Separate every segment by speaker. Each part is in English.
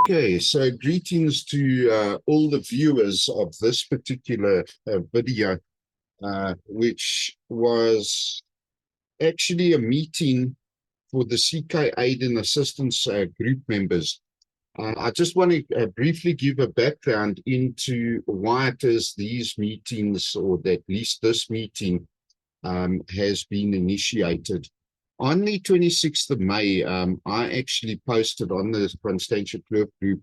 Speaker 1: Okay, so greetings to all the viewers of this particular video, which was actually a meeting for the CK Aid and Assistance group members. I just want to briefly give a background into why it is these meetings, or at least this meeting, has been initiated. On the 26th of May, I actually posted on the Constantia Kloof group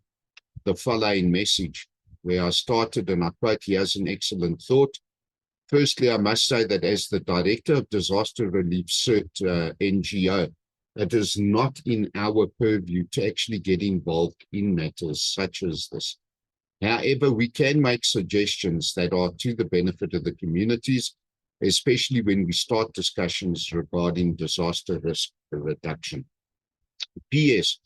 Speaker 1: the following message, where I started, and I quote, "He has an excellent thought. Firstly, I must say that as the Director of Disaster Relief CERT NGO, it is not in our purview to actually get involved in matters such as this. However, we can make suggestions that are to the benefit of the communities, especially when we start discussions regarding disaster risk reduction. P.S.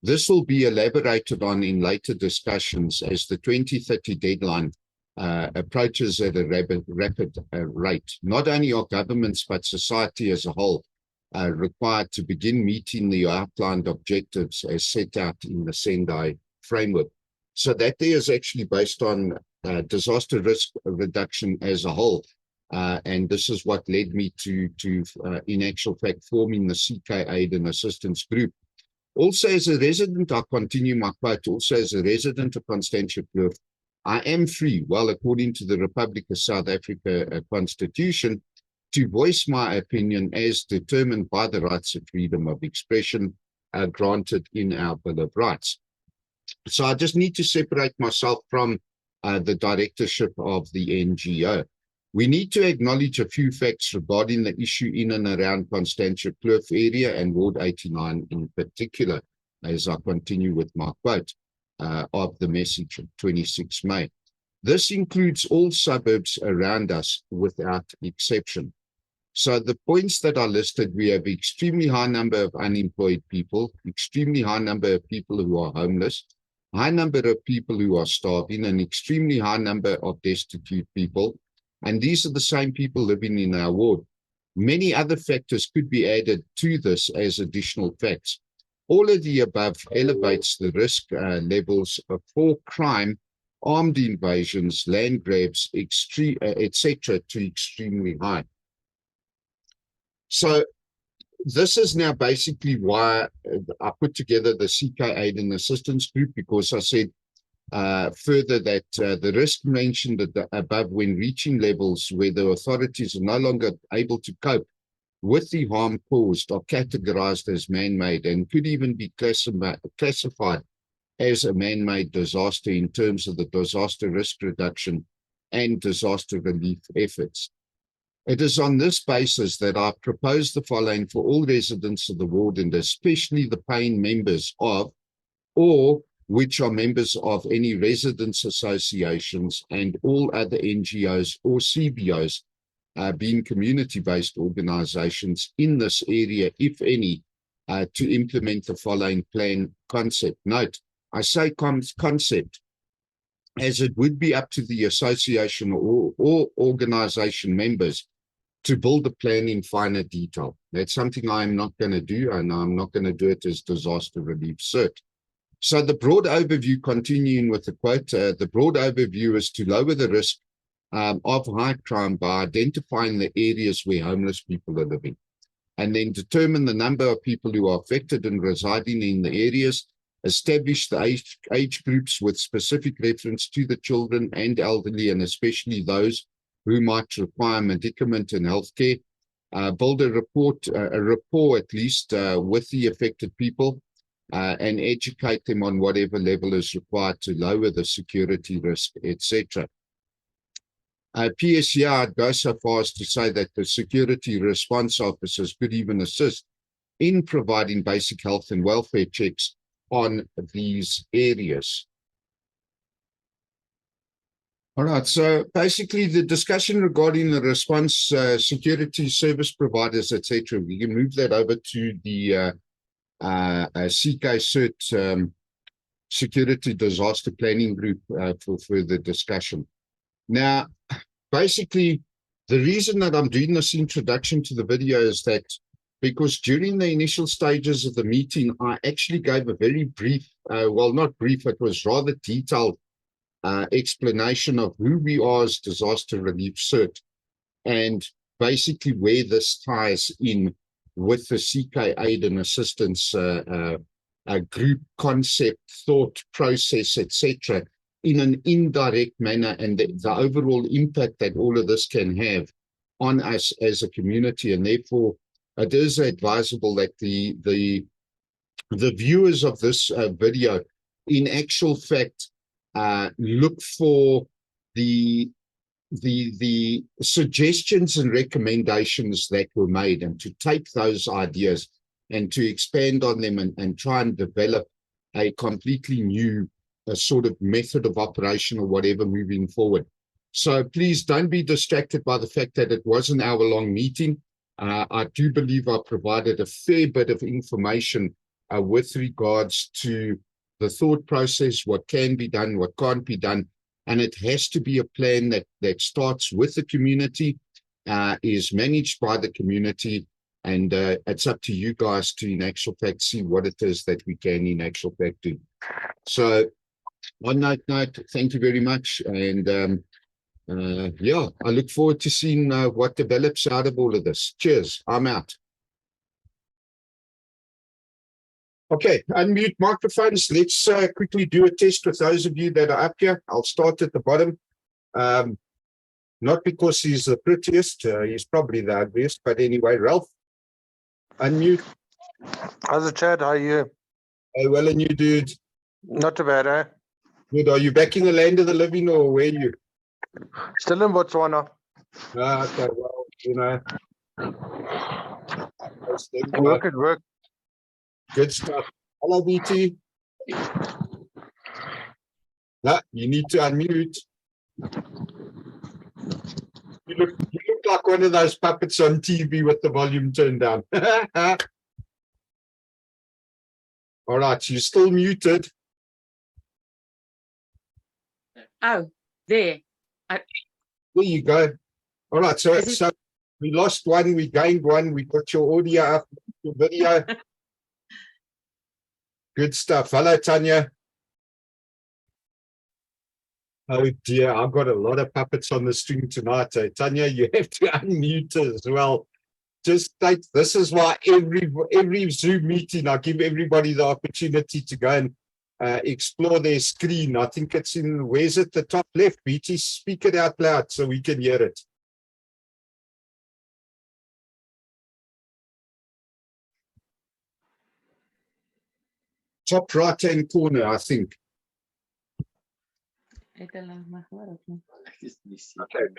Speaker 1: This will be elaborated on in later discussions as the 2030 deadline approaches at a rapid rate. Not only are governments, but society as a whole required to begin meeting the outlined objectives as set out in the Sendai framework. So that there is actually based on disaster risk reduction as a whole. And this is what led me to in actual fact, forming the CK Aid and Assistance Group. Also, as a resident, I'll continue my quote, also as a resident of Constantia Kloof, I am free, well, according to the Republic of South Africa Constitution, to voice my opinion as determined by the rights of freedom of expression granted in our Bill of Rights. So I just need to separate myself from the directorship of the NGO. We need to acknowledge a few facts regarding the issue in and around Constantia Kloof area and Ward 89 in particular, as I continue with my quote of the message of 26 May. This includes all suburbs around us without exception. So the points that are listed, we have extremely high number of unemployed people, extremely high number of people who are homeless, high number of people who are starving, an extremely high number of destitute people. And these are the same people living in our ward. Many other factors could be added to this as additional facts. All of the above elevates the risk levels for crime, armed invasions, land grabs, etc., to extremely high. So this is now basically why I put together the CK Aid and Assistance Group, because I said further that the risk mentioned above, when reaching levels where the authorities are no longer able to cope with the harm caused, are categorized as man-made and could even be classified as a man-made disaster in terms of the disaster risk reduction and disaster relief efforts. It is on this basis that I propose the following for all residents of the ward, and especially the paying members of, or which are members of, any residents associations and all other NGOs or CBOs, being community-based organizations in this area, if any, to implement the following plan concept. Note, I say concept, as it would be up to the association or organization members to build a plan in finer detail. That's something I'm not going to do, and I'm not going to do it as disaster relief CERT. So the broad overview, continuing with the quote, the broad overview is to lower the risk of high crime by identifying the areas where homeless people are living, and then determine the number of people who are affected and residing in the areas, establish the age groups with specific reference to the children and elderly, and especially those who might require medicament and healthcare, build a rapport at least with the affected people, and educate them on whatever level is required to lower the security risk, etc. PS, I'd go so far as to say that the security response officers could even assist in providing basic health and welfare checks on these areas. All right, so basically the discussion regarding the response, security service providers, etc., we can move that over to the CK CERT Security Disaster Planning Group for further discussion. Now, basically, the reason that I'm doing this introduction to the video is that because during the initial stages of the meeting, I actually gave a very brief, well, not brief, it was rather detailed explanation of who we are as Disaster Relief CERT, and basically where this ties in with the CK aid and assistance group concept, thought process, etc., in an indirect manner, and the overall impact that all of this can have on us as a community. And therefore, it is advisable that the viewers of this video, in actual fact, look for the suggestions and recommendations that were made, and to take those ideas and to expand on them and try and develop a completely new sort of method of operation or whatever moving forward. So please don't be distracted by the fact that it was an hour-long meeting. I do believe I provided a fair bit of information with regards to the thought process, what can be done, what can't be done. And it has to be a plan that starts with the community, is managed by the community, and it's up to you guys to, in actual fact, see what it is that we can, in actual fact, do. So on that note, thank you very much. And yeah, I look forward to seeing what develops out of all of this. Cheers. I'm out. Okay, unmute microphones. Let's quickly do a test with those of you that are up here. I'll start at the bottom. Not because he's the prettiest, he's probably the ugliest, but anyway, Ralph, unmute.
Speaker 2: How's it, Chad? How are you?
Speaker 1: Hey, well, and you, dude?
Speaker 2: Not too bad, eh?
Speaker 1: Good. Are you back in the land of the living, or where are you?
Speaker 2: Still in Botswana.
Speaker 1: Okay, well, you know.
Speaker 2: Work at work.
Speaker 1: Good stuff. Hello, BT. No, you need to unmute. You look like one of those puppets on TV with the volume turned down. All right, you're still muted.
Speaker 3: Oh, there.
Speaker 1: There you go. All right, so we lost one, we gained one, we got your audio up, your video. Good stuff. Hello, Tanya. Oh dear, I've got a lot of puppets on the string tonight. Tanya, you have to unmute as well. Just state, this is why every Zoom meeting, I give everybody the opportunity to go and explore their screen. I think it's in, where's it, the top left? BT, speak it out loud so we can hear it. Top right-hand corner, I think. Okay,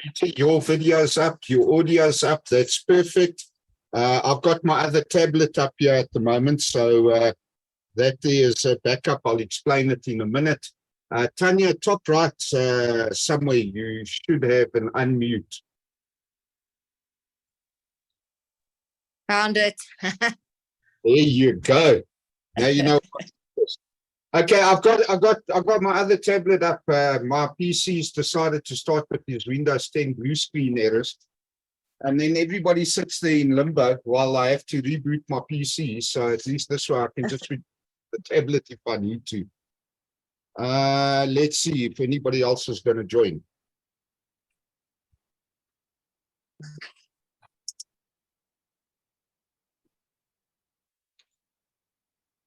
Speaker 1: BT, your video's up, your audio's up. That's perfect. I've got my other tablet up here at the moment, so that there is a backup. I'll explain it in a minute. Tanya, top right somewhere, you should have an unmute.
Speaker 3: Found it.
Speaker 1: There you go. Now you know. Okay, I've got my other tablet up. My PC's decided to start with these Windows 10 blue screen errors. And then everybody sits there in limbo while I have to reboot my PC. So at least this way I can just read the tablet if I need to. Let's see if anybody else is going to join.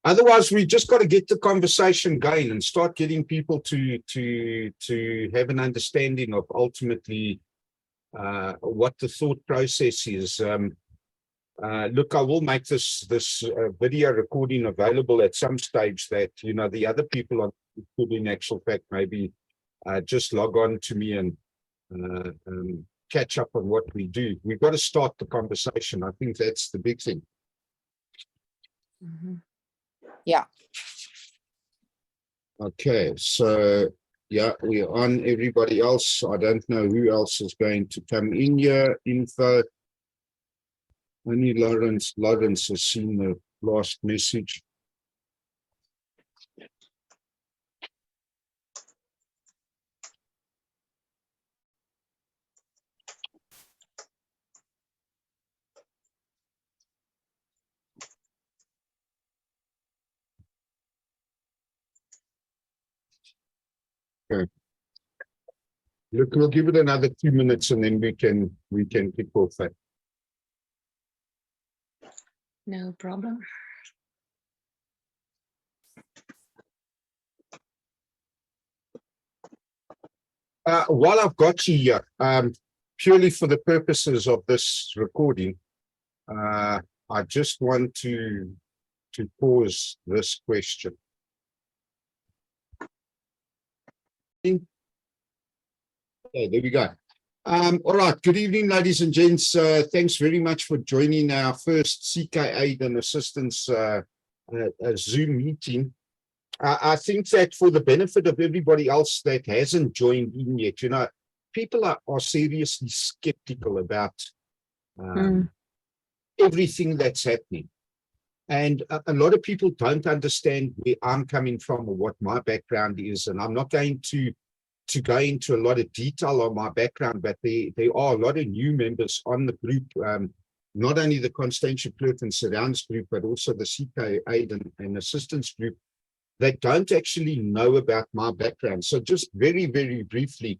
Speaker 1: Otherwise, we just got to get the conversation going and start getting people to have an understanding of ultimately what the thought process is. Look, I will make this video recording available at some stage, that the other people on could, in actual fact, maybe just log on to me and catch up on what we do. We've got to start the conversation. I think that's the big thing.
Speaker 3: Mm-hmm. Yeah.
Speaker 1: Okay, so yeah, we're on. Everybody else, I don't know who else is going to come in here. Info. Only Lawrence has seen the last message. Look, we'll give it another 2 minutes and then we can kick off that.
Speaker 3: No problem.
Speaker 1: While I've got you here, purely for the purposes of this recording, I just want to pose this question. Okay, there we go. All right, good evening, ladies and gents. Thanks very much for joining our first CK Aid and Assistance Zoom meeting. I think that for the benefit of everybody else that hasn't joined in yet, you know, people are seriously skeptical about everything that's happening. And a lot of people don't understand where I'm coming from or what my background is. And I'm not going to go into a lot of detail on my background, but there are a lot of new members on the group, not only the Constantia Kloof and Surrounds group, but also the CK Aid and Assistance group that don't actually know about my background. So just very, very briefly,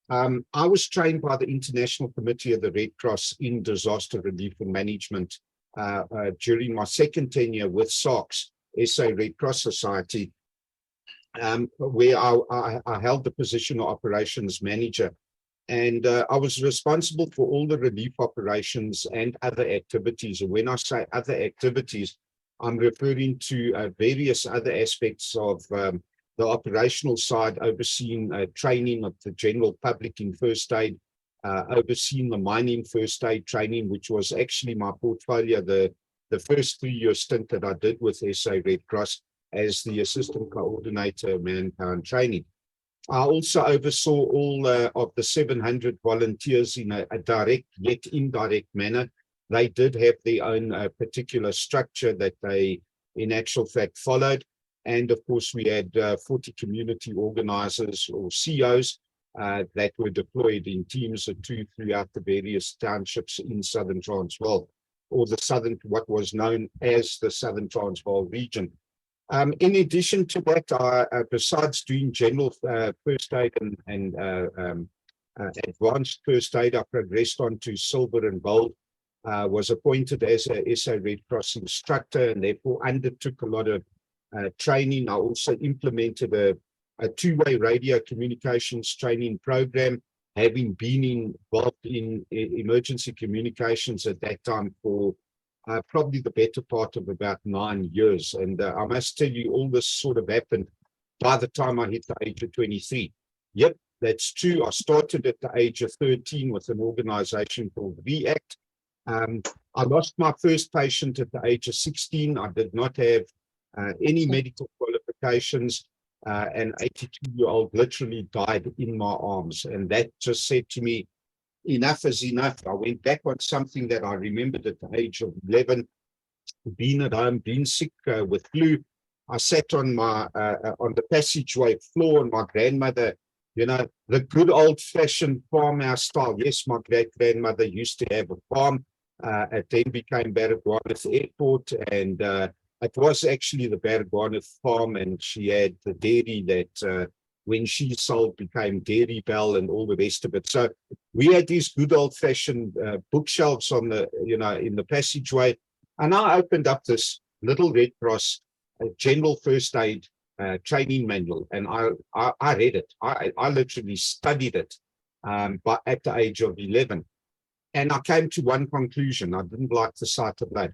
Speaker 1: I was trained by the International Committee of the Red Cross in disaster relief and management during my second tenure with SARCS, SA Red Cross Society, where I held the position of operations manager. And I was responsible for all the relief operations and other activities. And when I say other activities, I'm referring to various other aspects of the operational side, overseeing training of the general public in first aid, overseeing the mining first aid training, which was actually my portfolio, the first 3-year stint that I did with SA Red Cross as the assistant coordinator manpower and training. I also oversaw all of the 700 volunteers in a direct yet indirect manner. They did have their own particular structure that they, in actual fact, followed. And of course, we had 40 community organizers or COs that were deployed in teams of 2 throughout the various townships in Southern Transvaal, or what was known as the Southern Transvaal region. In addition to that, besides doing general first aid and advanced first aid, I progressed on to silver and gold. Was appointed as a SA Red Cross instructor and therefore undertook a lot of training. I also implemented a two-way radio communications training program, having been involved in emergency communications at that time for probably the better part of about 9 years. And I must tell you, all this sort of happened by the time I hit the age of 23. Yep, that's true. I started at the age of 13 with an organization called VACT. I lost my first patient at the age of 16. I did not have any medical qualifications. An 82-year-old literally died in my arms. And that just said to me, enough is enough. I went back on something that I remembered at the age of 11, being at home, being sick with flu. I sat on the passageway floor, and my grandmother, you know, the good old-fashioned farmhouse style. Yes, my great-grandmother used to have a farm. It then became Baragwanath Airport, and it was actually the Baragwanath farm, and she had the dairy that when she sold became Dairy Bell and all the rest of it. So we had these good old-fashioned bookshelves on the, you know, in the passageway, and I opened up this little Red Cross general first aid training manual, and I read it. I literally studied it at the age of 11. And I came to one conclusion. I didn't like the sight of blood.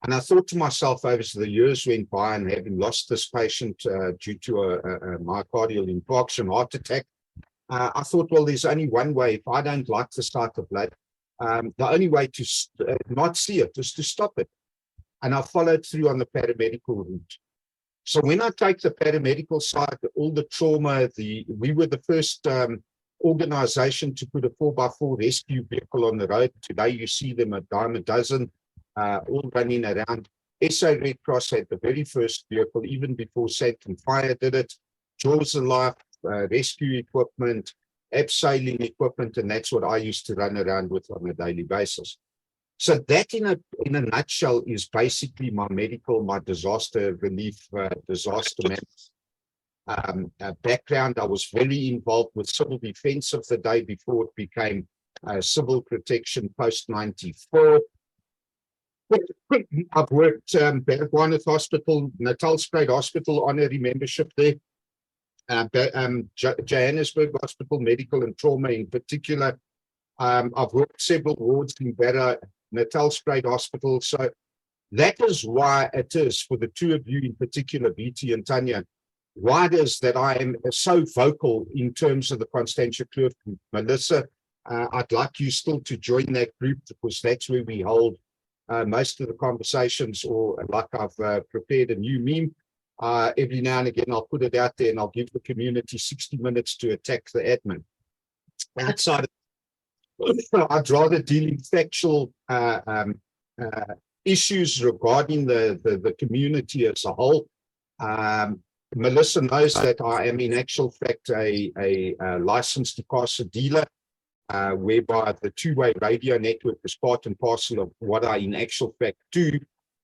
Speaker 1: And I thought to myself, as the years went by and having lost this patient due to a myocardial infarction, heart attack, I thought, well, there's only one way. If I don't like the sight of blood, the only way to not see it is to stop it. And I followed through on the paramedical route. So when I take the paramedical side, all the trauma, we were the first organization to put a 4x4 rescue vehicle on the road. Today you see them a dime a dozen, all running around. SA Red Cross had the very first vehicle, even before Satan Fire did it. Jaws of Life, rescue equipment, abseiling equipment, and that's what I used to run around with on a daily basis. So that in a nutshell is basically my disaster relief, disaster management. background. I was very involved with civil defense of the day before it became civil protection post 94. I've worked Baragwanath Hospital, Natalspruit Hospital, honorary membership there. Johannesburg Hospital, medical and trauma in particular. I've worked several wards in Barra, Natalspruit Hospital. So that is why it is, for the two of you in particular, BT and Tanya, why it is that I am so vocal in terms of the Constantia Kloof group. Melissa, I'd like you still to join that group, because that's where we hold most of the conversations, or like I've prepared a new meme. Every now and again, I'll put it out there and I'll give the community 60 minutes to attack the admin. Outside of, I'd rather deal in factual issues regarding the community as a whole. Melissa knows that I am in actual fact a licensed ICASA dealer, whereby the two-way radio network is part and parcel of what I in actual fact do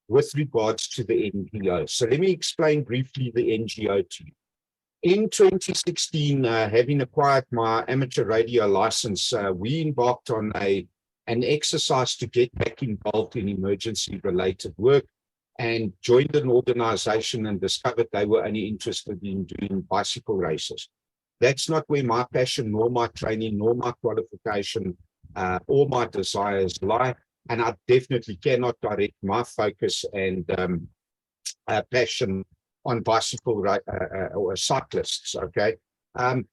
Speaker 1: with regards to the NGO. So let me explain briefly the NGO to you. In 2016, having acquired my amateur radio license, we embarked on an exercise to get back involved in emergency-related work, and joined an organization and discovered they were only interested in doing bicycle races. That's not where my passion, nor my training, nor my qualification, or my desires lie. And I definitely cannot direct my focus and passion on bicycle or cyclists, okay?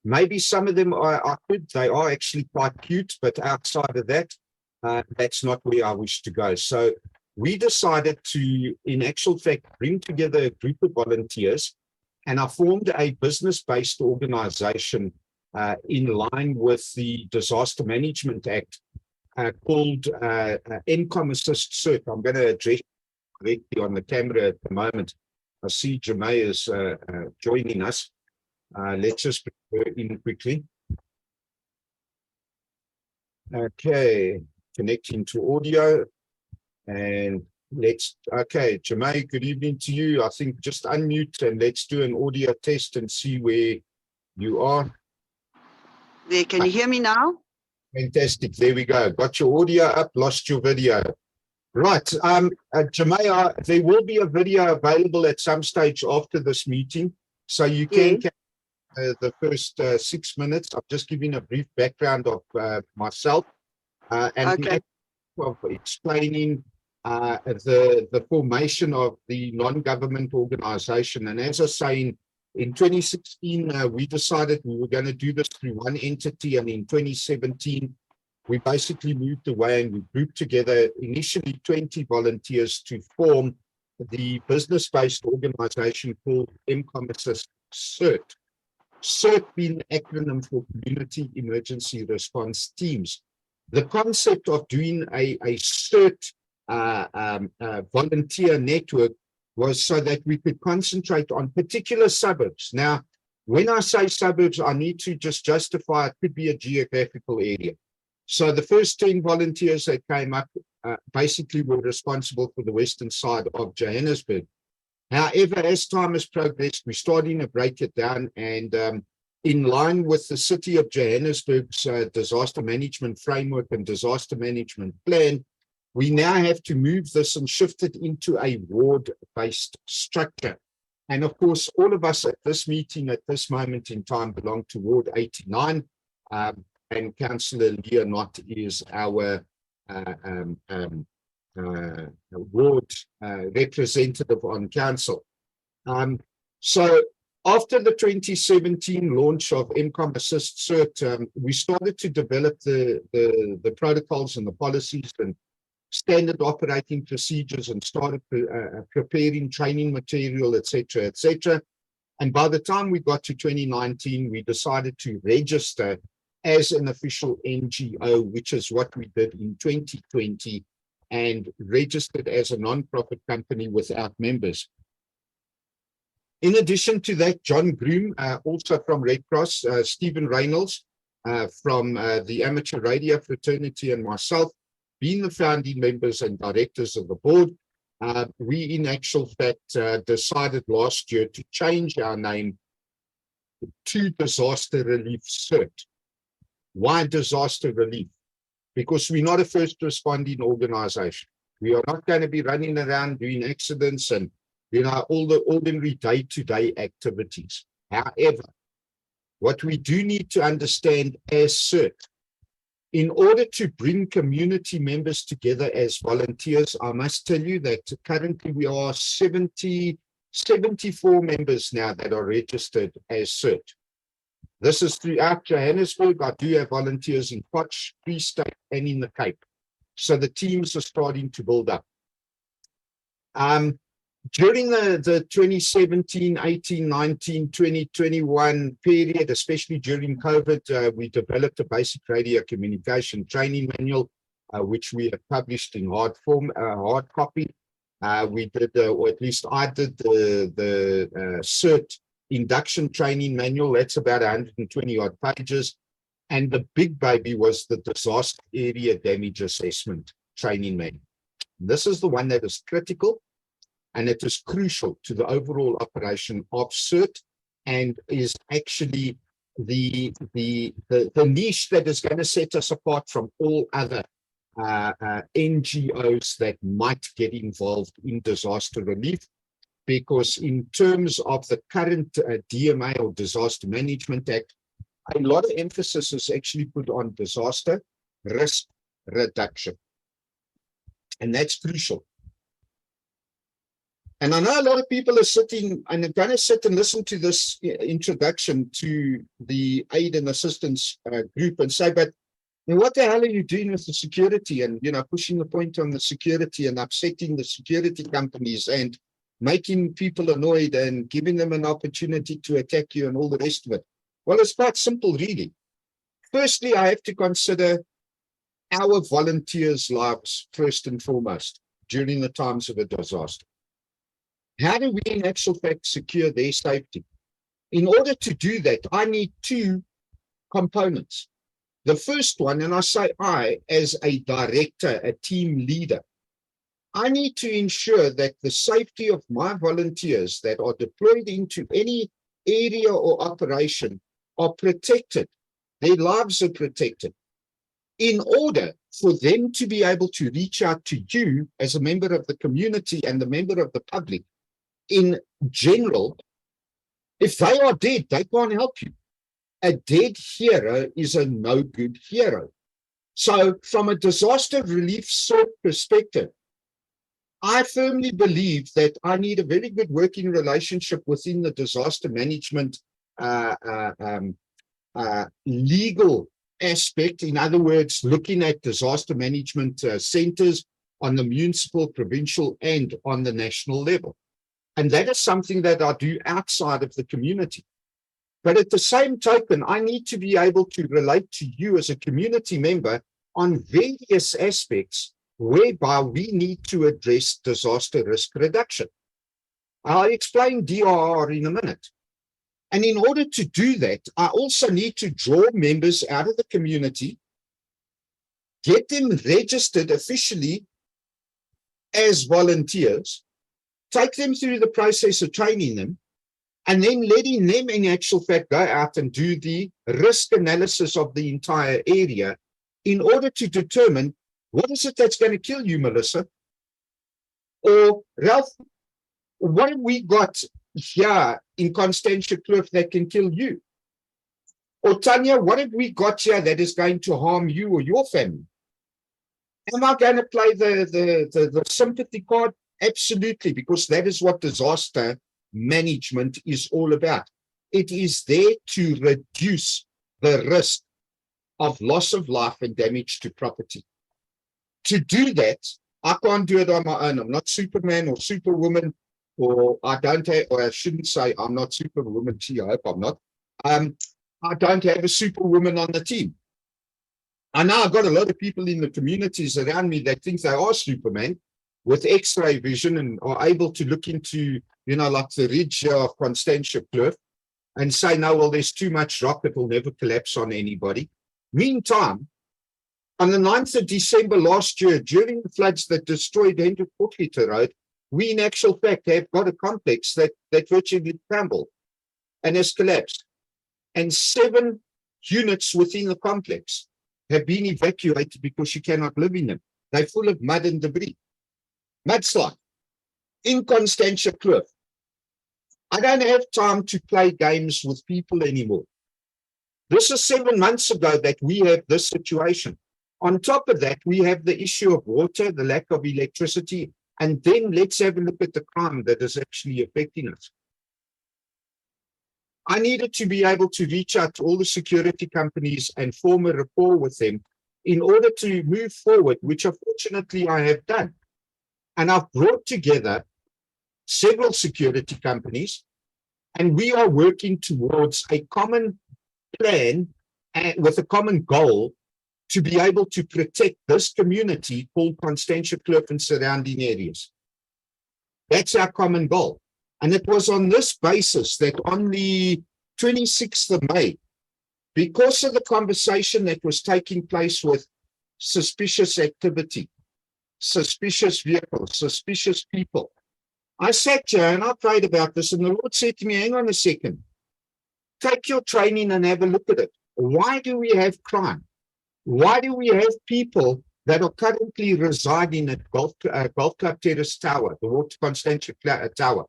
Speaker 1: Maybe some of them are good. They are actually quite cute, but outside of that, that's not where I wish to go. So we decided to, in actual fact, bring together a group of volunteers, and I formed a business-based organization in line with the Disaster Management Act called MCOM Assist Cert. I'm going to address directly on the camera at the moment. I see Jamay is joining us. Let's just bring her in quickly. Okay, connecting to audio. And okay, Jamay, good evening to you. I think just unmute and let's do an audio test and see where you are.
Speaker 4: There, can you hear me now?
Speaker 1: Fantastic, there we go. Got your audio up, lost your video. Right, Jamay, there will be a video available at some stage after this meeting, so you can catch the first 6 minutes. I'm just giving a brief background of myself and of explaining the formation of the non-government organization. And as I say, in 2016, we decided we were going to do this through one entity, and in 2017, we basically moved away and we grouped together initially 20 volunteers to form the business-based organization called MCOM Assist CERT. CERT being the acronym for Community Emergency Response Teams. The concept of doing a CERT volunteer network was so that we could concentrate on particular suburbs. Now, when I say suburbs, I need to just justify it could be a geographical area. So the first 10 volunteers that came up basically were responsible for the western side of Johannesburg. However, as time has progressed, we're starting to break it down, and in line with the City of Johannesburg's disaster management framework and disaster management plan, we now have to move this and shift it into a ward-based structure. And of course, all of us at this meeting at this moment in time belong to Ward 89, and Councillor Leonot is our ward representative on council. So after the 2017 launch of MCOM Assist CERT, we started to develop the protocols and the policies and standard operating procedures, and started preparing training material, etc., etc. And by the time we got to 2019, we decided to register as an official NGO, which is what we did in 2020, and registered as a non-profit company without members. In addition to that, John Groom, also from Red Cross, Stephen Reynolds from the Amateur Radio Fraternity, and myself, being the founding members and directors of the board, we in actual fact decided last year to change our name to disaster relief cert. Why disaster relief? Because we're not a first responding organization. We are not going to be running around doing accidents and, all the ordinary day-to-day activities. However, what we do need to understand as CERT, in order to bring community members together as volunteers, I must tell you that currently we are 74 members now that are registered as CERT. This is throughout Johannesburg. I do have volunteers in Potch, Free State, and in the Cape. So the teams are starting to build up. During the 2017, 18, 19, 2021 period, especially during COVID, we developed a basic radio communication training manual, which we have published in hard form, hard copy. We did, or at least I did, the CERT induction training manual. That's about 120 odd pages. And the big baby was the disaster area damage assessment training manual. This is the one that is critical, and it is crucial to the overall operation of CERT, and is actually the niche that is going to set us apart from all other NGOs that might get involved in disaster relief. Because in terms of the current DMA, or Disaster Management Act, a lot of emphasis is actually put on disaster risk reduction. And that's crucial. And I know a lot of people are sitting and are going to sit and listen to this introduction to the aid and assistance group and say, but what the hell are you doing with the security? And, pushing the point on the security and upsetting the security companies and making people annoyed and giving them an opportunity to attack you and all the rest of it. Well, it's quite simple, really. Firstly, I have to consider our volunteers' lives first and foremost during the times of a disaster. How do we, in actual fact, secure their safety? In order to do that, I need two components. The first one, and I say I, as a director, a team leader, I need to ensure that the safety of my volunteers that are deployed into any area or operation are protected. Their lives are protected. In order for them to be able to reach out to you as a member of the community and the member of the public, in general, if they are dead, they can't help you. A dead hero is a no good hero. So from a disaster relief sort perspective, I firmly believe that I need a very good working relationship within the disaster management legal aspect. In other words, looking at disaster management centers on the municipal, provincial, and on the national level. And that is something that I do outside of the community. But at the same token, I need to be able to relate to you as a community member on various aspects whereby we need to address disaster risk reduction. I'll explain DRR in a minute. And in order to do that, I also need to draw members out of the community, get them registered officially as volunteers, take them through the process of training them, and then letting them in actual fact go out and do the risk analysis of the entire area in order to determine what is it that's going to kill you, Melissa? Or Ralph, what have we got here in Constantia Kloof that can kill you? Or Tanya, what have we got here that is going to harm you or your family? Am I going to play the sympathy card? Absolutely, because that is what disaster management is all about. It is there to reduce the risk of loss of life and damage to property. To do that, I can't do it on my own. I'm not Superman or Superwoman, or I don't have, or I shouldn't say I'm not Superwoman. Gee, I hope I'm not. I don't have a Superwoman on the team. I know I've got a lot of people in the communities around me that think they are Superman with X-ray vision and are able to look into, like the ridge of Constantia Kloof and say, no, well, there's too much rock, it will never collapse on anybody. Meantime, on the 9th of December last year, during the floods that destroyed Hendrik Potgieter Road, we in actual fact have got a complex that virtually crumbled and has collapsed. and 7 units within the complex have been evacuated because you cannot live in them. They're full of mud and debris. Mudslide in Constantia Kloof. I don't have time to play games with people anymore. This is 7 months ago that we have this situation. On top of that, we have the issue of water, the lack of electricity, and then let's have a look at the crime that is actually affecting us. I needed to be able to reach out to all the security companies and form a rapport with them in order to move forward, which unfortunately I have done. And I've brought together several security companies, and we are working towards a common plan and with a common goal to be able to protect this community called Constantia Kloof and surrounding areas. That's our common goal. And it was on this basis that on the 26th of May, because of the conversation that was taking place with suspicious activity, suspicious vehicles, suspicious people, I sat here and I prayed about this, and the Lord said to me, hang on a second, take your training and have a look at it. Why do we have crime? Why do we have people that are currently residing at Golf Club Terrace Tower, the Water Constantia Tower?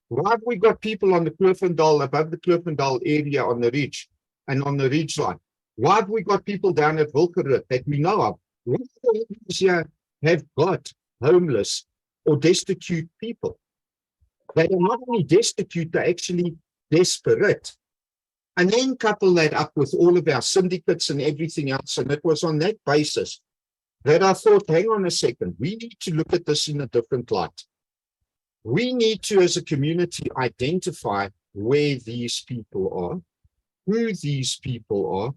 Speaker 1: Why have we got people on the Kloofendal, above the Kloofendal area on the ridge and on the ridge line? Why have we got people down at Wilkerud that we know of? What areas here have got homeless or destitute people? They are not only destitute, they're actually desperate. And then couple that up with all of our syndicates and everything else. And it was on that basis that I thought, hang on a second, we need to look at this in a different light. We need to, as a community, identify where these people are, who these people are,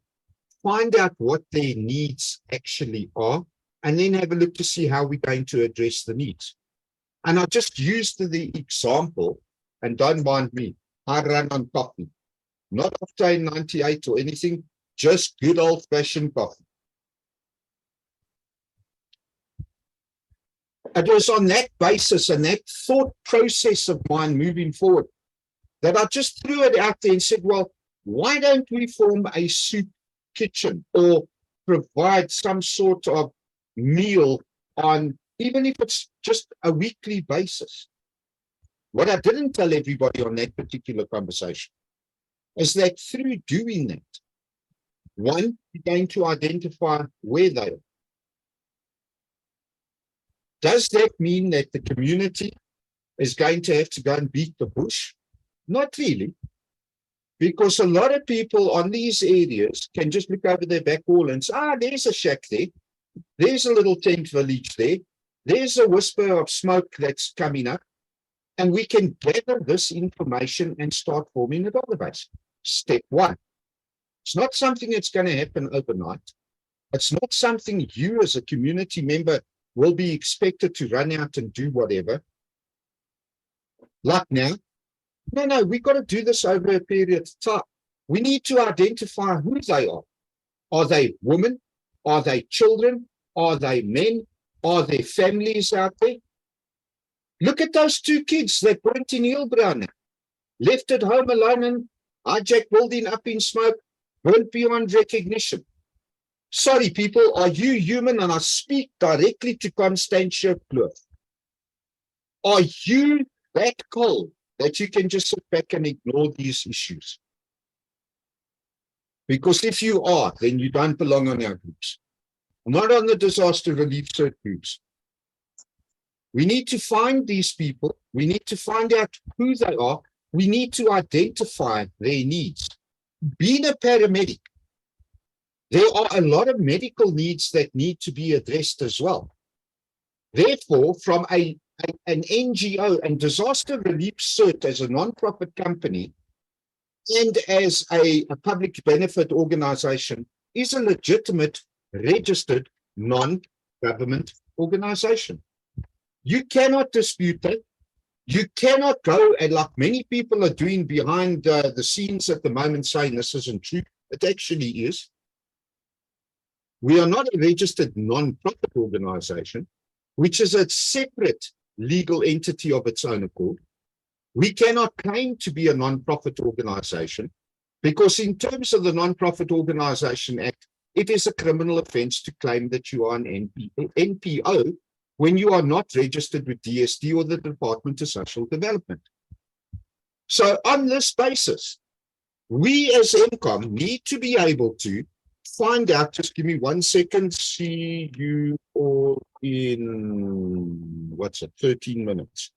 Speaker 1: find out what their needs actually are, and then have a look to see how we're going to address the needs. And I just used the example, and don't mind me, I run on coffee. Not Octane 98 or anything, just good old-fashioned coffee. It was on that basis and that thought process of mine moving forward that I just threw it out there and said, well, why don't we form a soup kitchen or provide some sort of meal on, even if it's just a weekly basis? What I didn't tell everybody on that particular conversation is that through doing that, one, you're going to identify where they are. Does that mean that the community is going to have to go and beat the bush? Not really, because a lot of people on these areas can just look over their back wall and say, there's a shack there, there's a little tent village there, there's a whisper of smoke that's coming up, and we can gather this information and start forming a database. Step one. It's not something that's going to happen overnight. It's not something you as a community member will be expected to run out and do whatever. Like now. No, we've got to do this over a period of time. We need to identify who they are. Are they women? Are they children? Are they men? Are there families out there? Look at those 2 kids that burnt in Hillbrow now. Left at home alone and hijacked building up in smoke, burnt beyond recognition. Sorry, people, are you human? And I speak directly to Constantia Kloof. Are you that cold that you can just sit back and ignore these issues? Because if you are, then you don't belong on our groups. Not on the disaster relief cert groups. We need to find these people. We need to find out who they are. We need to identify their needs. Being a paramedic, there are a lot of medical needs that need to be addressed as well. Therefore, from an NGO and disaster relief cert as a non-profit company and as a public benefit organization is a legitimate, registered, non-government organization. You cannot dispute that. You cannot go and, like many people are doing behind the scenes at the moment, saying this isn't true. It actually is. We are not a registered non-profit organization, which is a separate legal entity of its own accord. We cannot claim to be a non-profit organization Because in terms of the Non-Profit Organisation Act, it is a criminal offence to claim that you are an NPO when you are not registered with DSD or the Department of Social Development. So on this basis, we as MCOM need to be able to find out, just give me 1 second, see you all in, 13 minutes.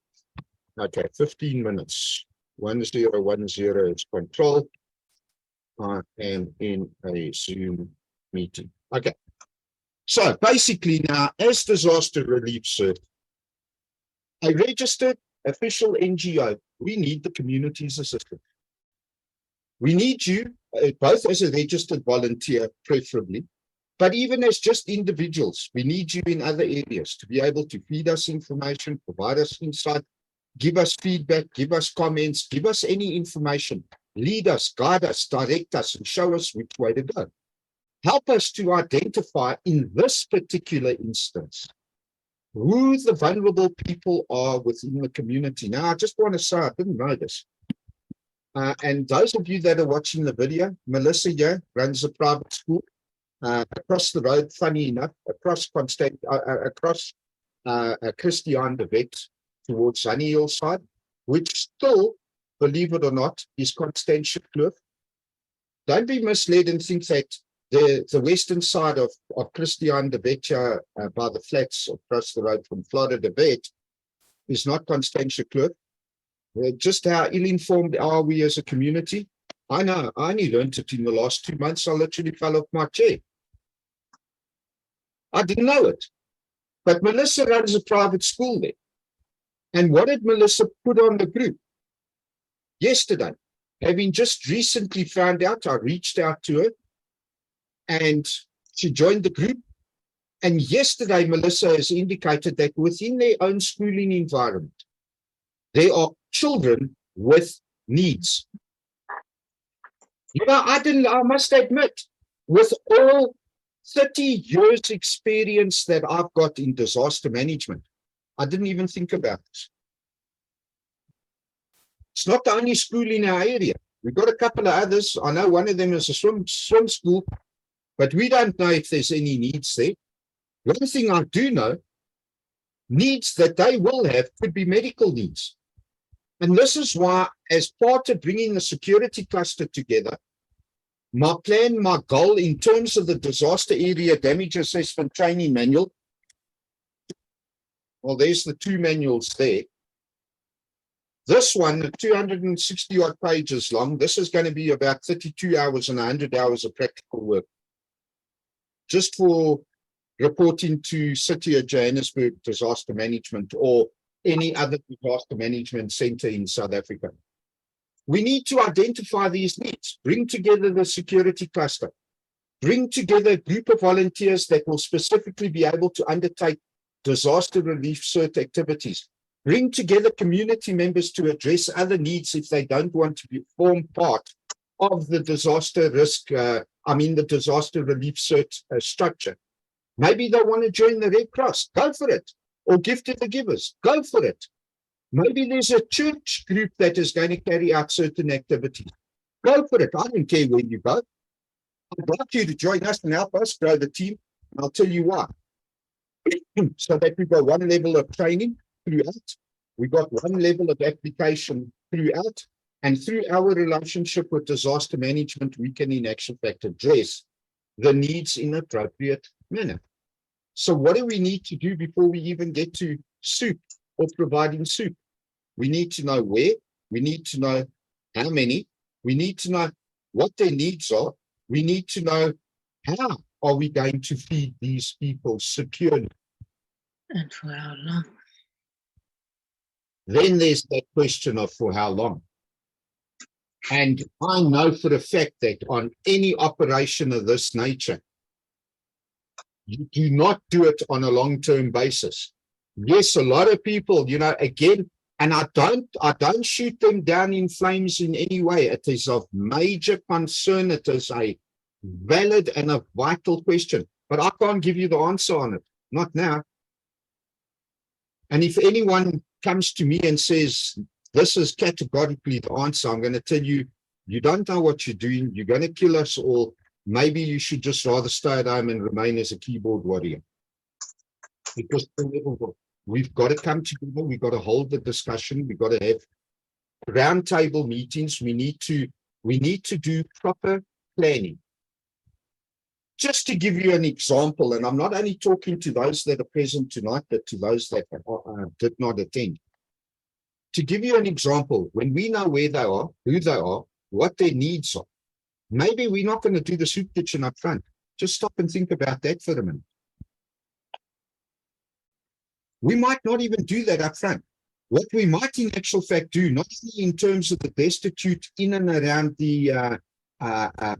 Speaker 1: Okay, 15 minutes. 1010 is control. I am in a Zoom meeting. Okay. So basically now, as disaster relief cert, a registered official NGO, we need the community's assistance. We need you both as a registered volunteer, preferably, but even as just individuals, we need you in other areas to be able to feed us information, provide us insight, give us feedback, give us comments, give us any information, lead us, guide us, direct us, and show us which way to go. Help us to identify in this particular instance who the vulnerable people are within the community. Now, I just want to say, I didn't know this. And those of you that are watching the video, Melissa here runs a private school across the road, funny enough, across Christian de Wet towards Sunny Hillside, which still, believe it or not, is Constantia Kloof. Don't be misled and think that the western side of Christian de Wet by the flats across the road from Florida de Wet is not Constantia Kloof. Just how ill-informed are we as a community? I know, I only learned it in the last 2 months. I literally fell off my chair. I didn't know it. But Melissa runs a private school there. And what did Melissa put on the group? Yesterday, having just recently found out, I reached out to her and she joined the group. And yesterday, Melissa has indicated that within their own schooling environment, there are children with needs. You know, I must admit, with all 30 years experience that I've got in disaster management, I didn't even think about this. It's not the only school in our area. We've got a couple of others. I know one of them is a swim school, but we don't know if there's any needs there. One thing I do know, needs that they will have could be medical needs. And this is why, as part of bringing the security cluster together, my plan, my goal in terms of the disaster area damage assessment training manual, well, there's the 2 manuals there. This one, 260 odd pages long, this is going to be about 32 hours and 100 hours of practical work. Just for reporting to City of Johannesburg disaster management or any other disaster management center in South Africa. We need to identify these needs, bring together the security cluster, bring together a group of volunteers that will specifically be able to undertake disaster relief cert activities, bring together community members to address other needs if they don't want to form part of the disaster risk, the disaster relief cert structure. Maybe they want to join the Red Cross, go for it. Or Gift to the Givers, go for it. Maybe there's a church group that is going to carry out certain activities. Go for it. I don't care where you go. I'd like you to join us and help us grow the team. And I'll tell you why. So that we've got one level of training throughout. We've got one level of application throughout. And through our relationship with disaster management, we can in actual fact address the needs in an appropriate manner. So what do we need to do before we even get to soup or providing soup? We need to know where, we need to know how many, we need to know what their needs are, we need to know how are we going to feed these people securely.
Speaker 3: And for how long?
Speaker 1: Then there's that question of for how long. And I know for a fact that on any operation of this nature, you do not do it on a long-term basis. Yes, a lot of people, again, and I don't shoot them down in flames in any way. It is of major concern. It is a valid and a vital question, but I can't give you the answer on it. Not now. And if anyone comes to me and says, this is categorically the answer, I'm going to tell you, You don't know what you're doing. You're going to kill us all. Maybe you should just rather stay at home and remain as a keyboard warrior. Because we've got to come together. We've got to hold the discussion. We've got to have roundtable meetings. We need to do proper planning. Just to give you an example, and I'm not only talking to those that are present tonight, but to those that did not attend. To give you an example, when we know where they are, who they are, what their needs are, maybe we're not going to do the soup kitchen up front. Just stop and think about that for a minute. We might not even do that up front. What we might in actual fact do, not only in terms of the destitute in and around the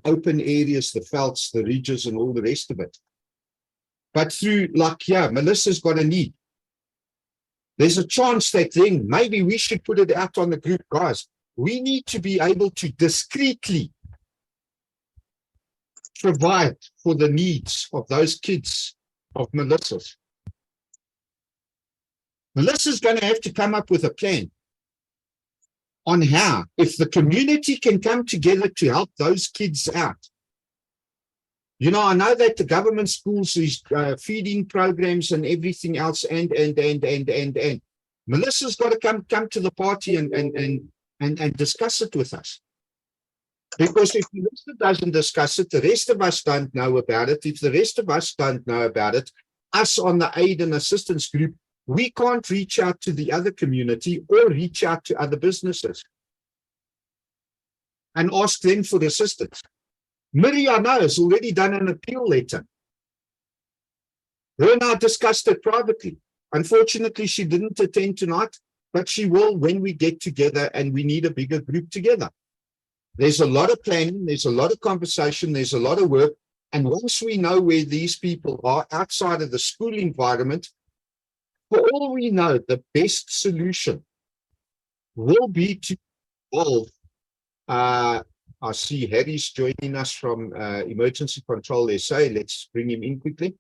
Speaker 1: open areas, the velds, the ridges, and all the rest of it, but through, like, yeah, Melissa's got a need. There's a chance that then maybe we should put it out on the group, guys. We need to be able to discreetly provide for the needs of those kids of Melissa's. Melissa's going to have to come up with a plan on how, if the community can come together to help those kids out. You know, I know that the government schools is feeding programs and everything else, and Melissa's got to come to the party and discuss it with us. Because if Melissa doesn't discuss it, the rest of us don't know about it. If the rest of us don't know about it, us on the aid and assistance group, we can't reach out to the other community or reach out to other businesses and ask them for assistance. Miri, I know, has already done an appeal letter. Her and I discussed it privately. Unfortunately, she didn't attend tonight, but she will when we get together and we need a bigger group together. There's a lot of planning, there's a lot of conversation, there's a lot of work. And once we know where these people are outside of the school environment, for all we know, the best solution will be to involve, I see Harry's joining us from Emergency Control SA. Let's bring him in quickly.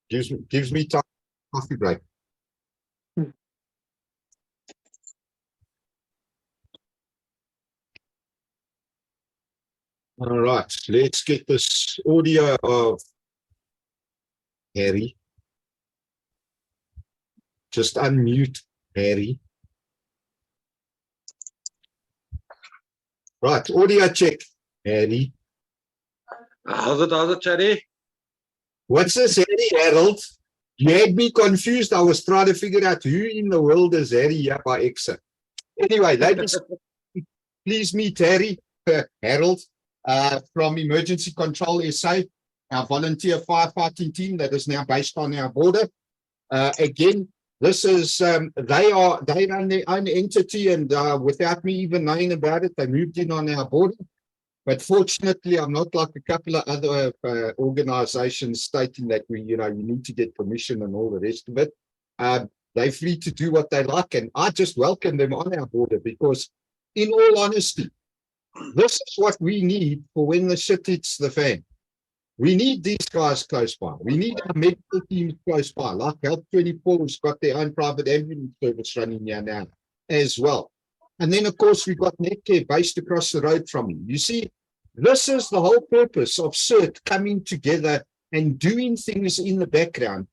Speaker 1: Gives me time for coffee break. All right, let's get this audio of Harry. Just unmute Harry. Right, audio check, Harry.
Speaker 5: How's it, Chatty?
Speaker 1: What's this, Harry? Harold? You had me confused. I was trying to figure out who in the world is Harry here by exit. Anyway, ladies, please meet Harry, Harold, from Emergency Control SA, our volunteer firefighting team that is now based on our border. Again, this is, they run their own entity, and without me even knowing about it, they moved in on our border. But fortunately, I'm not like a couple of other organizations stating that you need to get permission and all the rest of it. They're free to do what they like, and I just welcome them on our border because, in all honesty, this is what we need for when the shit hits the fan. We need these guys close by. We need our medical teams close by. Like Health 24 has got their own private ambulance service running here now as well. And then, of course, we've got Netcare based across the road from him. You see, this is the whole purpose of CERT coming together and doing things in the background,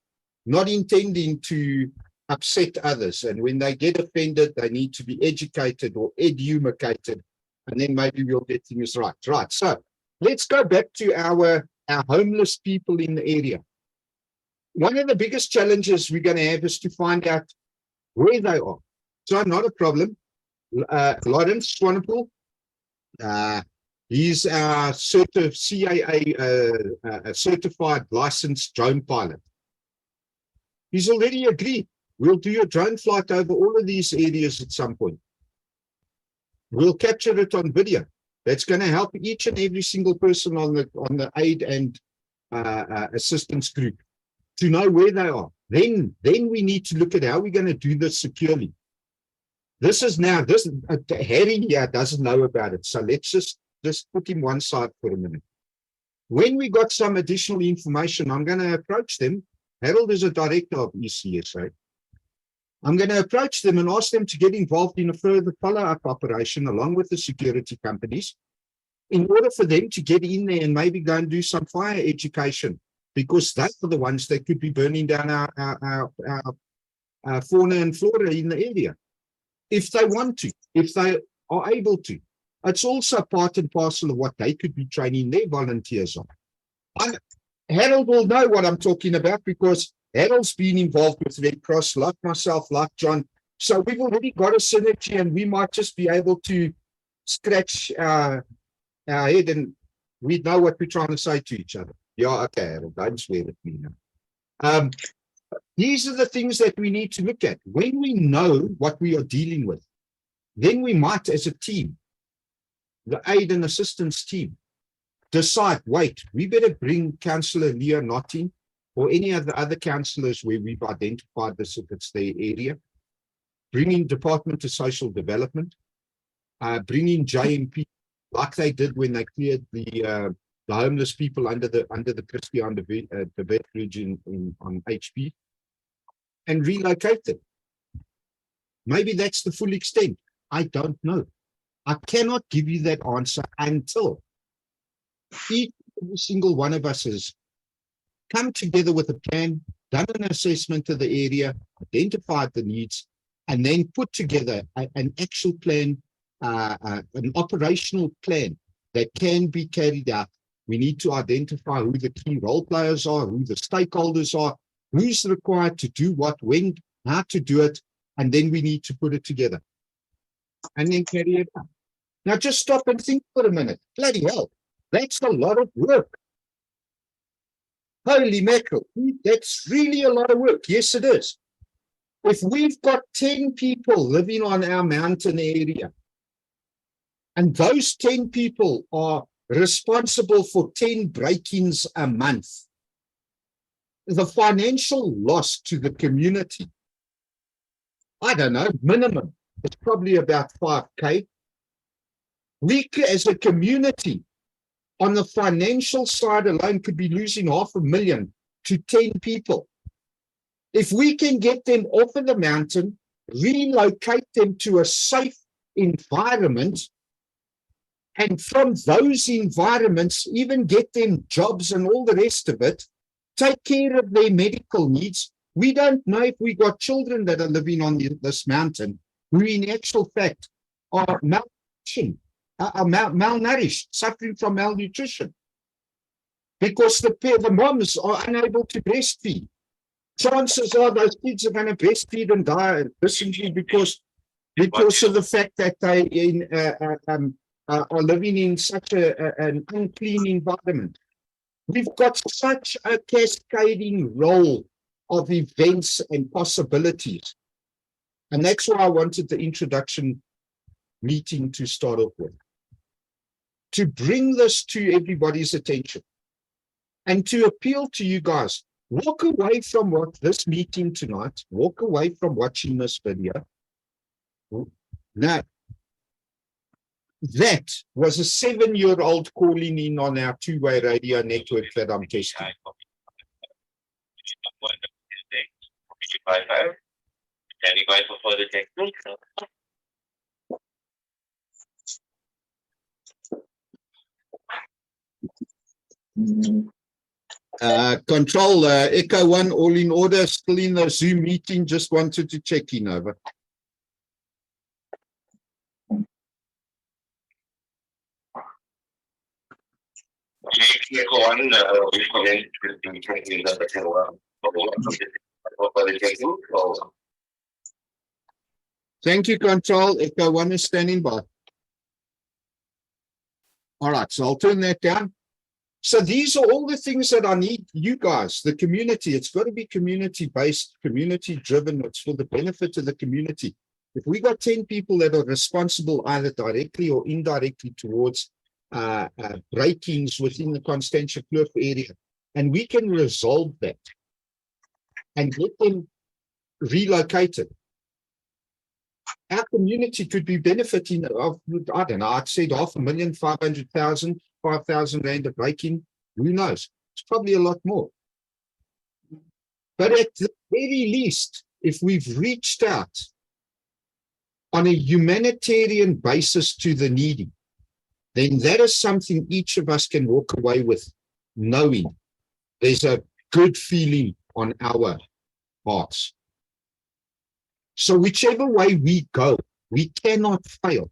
Speaker 1: not intending to upset others. And when they get offended, they need to be educated or edumacated, and then maybe we'll get things right. Right. So let's go back to our homeless people in the area. One of the biggest challenges we're going to have is to find out where they are. So not a problem. Lawrence Swanepoel, he's our CAA certified licensed drone pilot. He's already agreed. We'll do a drone flight over all of these areas at some point. We'll capture it on video. That's going to help each and every single person on the aid and assistance group to know where they are. Then we need to look at how we're going to do this securely. This is now, Harry here doesn't know about it. So let's just put him one side for a minute. When we got some additional information, I'm going to approach them. Harold is a director of ECSA. I'm going to approach them and ask them to get involved in a further follow-up operation along with the security companies in order for them to get in there and maybe go and do some fire education, because they are the ones that could be burning down our fauna and flora in the area. If they want to, if they are able to. It's also part and parcel of what they could be training their volunteers on. Harold will know what I'm talking about because Harold's been involved with Red Cross, like myself, like John. So we've already got a synergy, and we might just be able to scratch our head and we know what we're trying to say to each other. Yeah, okay, Harold, don't swear at me now. These are the things that we need to look at. When we know what we are dealing with, then we might, as a team, the aid and assistance team, decide, wait, we better bring Councillor Leah Knott in, or any of the other councillors where we've identified this if it's their area, bring in Department of Social Development, bring in JMP, like they did when they cleared the homeless people under the Christian de Wet region on HP, and relocate them. Maybe that's the full extent. I don't know. I cannot give you that answer until each single one of us has come together with a plan, done an assessment of the area, identified the needs, and then put together an actual plan, an operational plan that can be carried out. We need to identify who the key role players are, who the stakeholders are, who's required to do what, when, how to do it, and then we need to put it together and then carry it out. Now just stop and think for a minute. Bloody hell, that's a lot of work. Holy mackerel, that's really a lot of work. Yes, it is. If we've got 10 people living on our mountain area, and those 10 people are responsible for 10 break-ins a month, the financial loss to the community, I don't know, minimum, it's probably about 5K. We, as a community, on the financial side alone, could be losing $500,000 to 10 people. If we can get them off of the mountain, relocate them to a safe environment, and from those environments, even get them jobs and all the rest of it, take care of their medical needs. We don't know if we got children that are living on this mountain who in actual fact are malnourished, suffering from malnutrition, because the moms are unable to breastfeed. Chances are those kids are going to breastfeed and die simply because of the fact that they are living in such an unclean environment. We've got such a cascading role of events and possibilities. And that's why I wanted the introduction meeting to start off with, to bring this to everybody's attention and to appeal to you guys. Walk away from this meeting tonight, walk away from watching this video. Now, that was a 7-year-old calling in on our two-way radio network that I'm testing.
Speaker 6: Standing for further technique.
Speaker 1: Control, Echo 1, all in order, still in the Zoom meeting, just wanted to check in, over.
Speaker 6: Echo 1, we commend with the training that
Speaker 1: Thank you, Control. Echo 1 is standing by. All right, so I'll turn that down. So these are all the things that I need you guys, the community. It's got to be community-based, community-driven. It's for the benefit of the community. If we got 10 people that are responsible either directly or indirectly towards break-ins within the Constantia Kloof area, and we can resolve that and get them relocated, our community could be benefiting of, I don't know, I'd said 500,000, 500,000, 5,000 rand a break-in. Who knows? It's probably a lot more. But at the very least, if we've reached out on a humanitarian basis to the needy, then that is something each of us can walk away with, knowing there's a good feeling on our hearts. So whichever way we go, we cannot fail.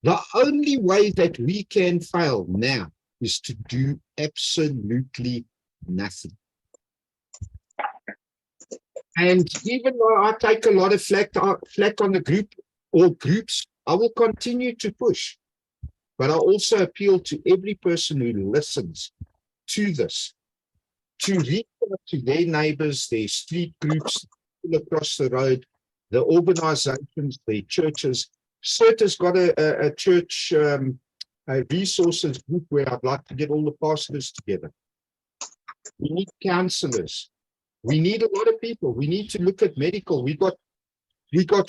Speaker 1: The only way that we can fail now is to do absolutely nothing. And even though I take a lot of flack on the group or groups, I will continue to push. But I also appeal to every person who listens to this to reach out to their neighbors, their street groups, people across the road, the organizations, their churches. CERT has got a church a resources group where I'd like to get all the pastors together. We need counselors. We need a lot of people. We need to look at medical. We got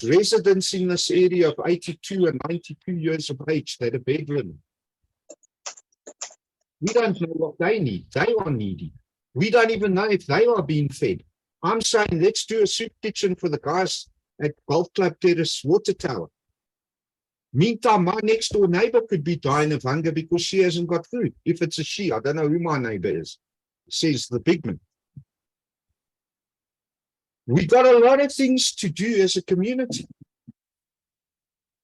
Speaker 1: residents in this area of 82 and 92 years of age that are bedridden. We don't know what they need. They are needy. We don't even know if they are being fed. I'm saying let's do a soup kitchen for the guys at Golf Club Terrace Water Tower. Meantime, my next door neighbor could be dying of hunger because she hasn't got food. If it's a she, I don't know who my neighbor is, says the big man. We got a lot of things to do as a community.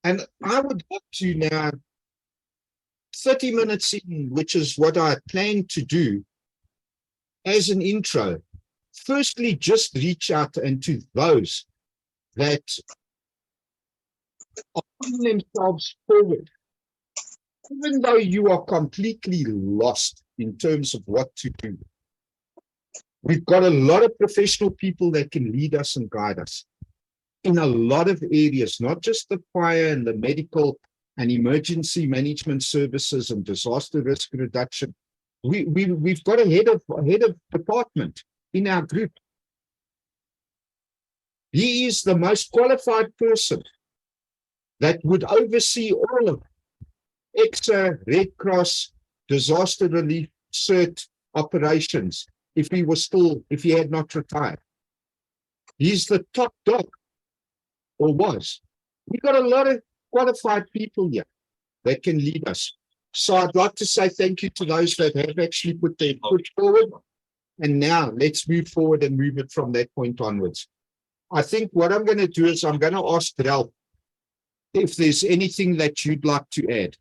Speaker 1: And I would like to now, 30 minutes in, which is what I plan to do as an intro, firstly, just reach out and to those that are putting themselves forward, even though you are completely lost in terms of what to do. We've got a lot of professional people that can lead us and guide us in a lot of areas, not just the fire and the medical and emergency management services and disaster risk reduction. We've got a head of department in our group. He is the most qualified person that would oversee all of EXA, Red Cross, disaster relief, CERT operations if he had not retired. He's the top dog, or was. We've got a lot of qualified people here that can lead us. So I'd like to say thank you to those that have actually put their foot forward. And now let's move forward and move it from that point onwards. I think what I'm going to do is I'm going to ask Ralph if there's anything that you'd like to add.